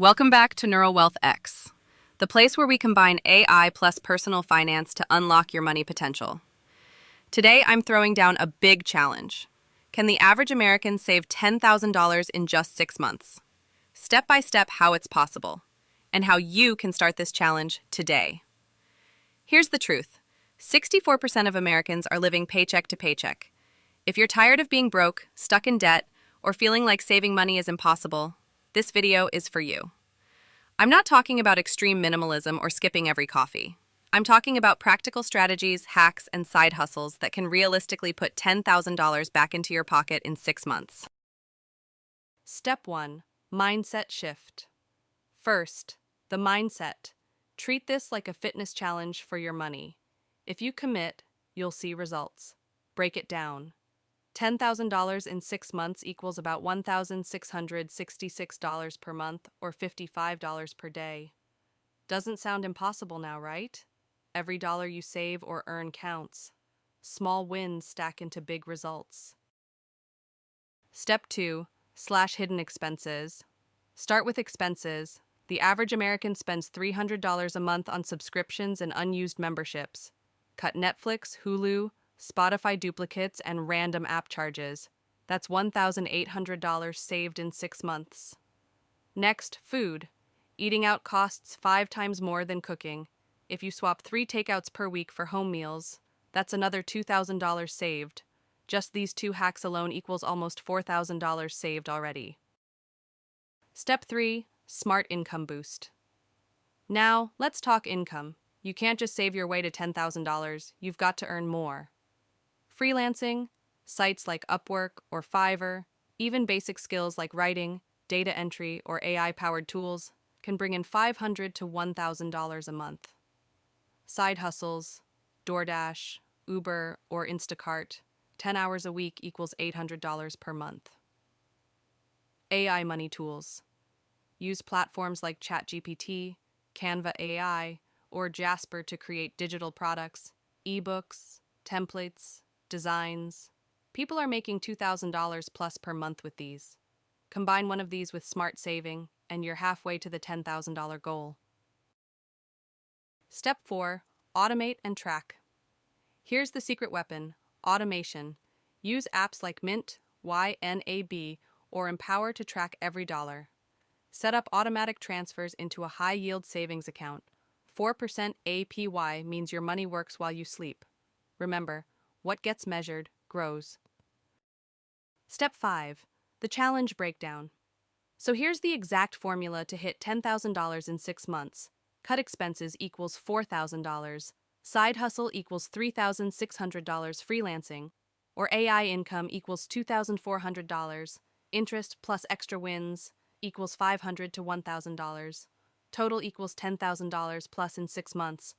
Welcome back to NeuralWealthX, the place where we combine AI plus personal finance to unlock your money potential. Today, I'm throwing down a big challenge. Can the average American save $10,000 in just 6 months? Step by step, how it's possible, and how you can start this challenge today. Here's the truth: 64% of Americans are living paycheck to paycheck. If you're tired of being broke, stuck in debt, or feeling like saving money is impossible, this video is for you. I'm not talking about extreme minimalism or skipping every coffee. I'm talking about practical strategies, hacks, and side hustles that can realistically put $10,000 back into your pocket in 6 months. Step 1. Mindset shift. First, the mindset. Treat this like a fitness challenge for your money. If you commit, you'll see results. Break it down. $10,000 in 6 months equals about $1,666 per month, or $55 per day. Doesn't sound impossible now, right? Every dollar you save or earn counts. Small wins stack into big results. Step 2. Slash hidden expenses. Start with expenses. The average American spends $300 a month on subscriptions and unused memberships. Cut Netflix, Hulu, Spotify duplicates, and random app charges. That's $1,800 saved in 6 months. Next, food. Eating out costs 5 times more than cooking. If you swap 3 takeouts per week for home meals, that's another $2,000 saved. Just these 2 hacks alone equals almost $4,000 saved already. Step 3. Smart income boost. Now, let's talk income. You can't just save your way to $10,000, you've got to earn more. Freelancing, sites like Upwork or Fiverr, even basic skills like writing, data entry, or AI-powered tools can bring in $500 to $1,000 a month. Side hustles, DoorDash, Uber, or Instacart, 10 hours a week equals $800 per month. AI money tools. Use platforms like ChatGPT, Canva AI, or Jasper to create digital products, ebooks, templates, designs. People are making $2,000 plus per month with these. Combine one of these with smart saving, and you're halfway to the $10,000 goal. Step 4. Automate and track. Here's the secret weapon: automation. Use apps like Mint, YNAB, or Empower to track every dollar. Set up automatic transfers into a high-yield savings account. 4% APY means your money works while you sleep. Remember, what gets measured grows. Step 5. The challenge breakdown. So here's the exact formula to hit $10,000 in 6 months. Cut expenses equals $4,000. Side hustle equals $3,600 freelancing. Or AI income equals $2,400. Interest plus extra wins equals $500 to $1,000. Total equals $10,000 plus in 6 months.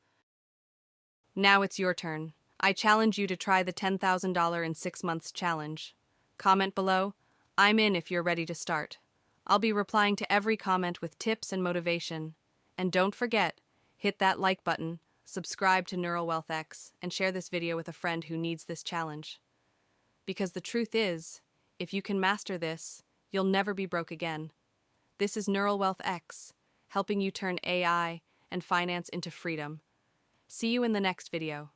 Now it's your turn. I challenge you to try the $10,000 in 6 months challenge. Comment below. I'm in if you're ready to start. I'll be replying to every comment with tips and motivation. And don't forget, hit that like button, subscribe to NeuralWealthX, and share this video with a friend who needs this challenge. Because the truth is, if you can master this, you'll never be broke again. This is NeuralWealthX, helping you turn AI and finance into freedom. See you in the next video.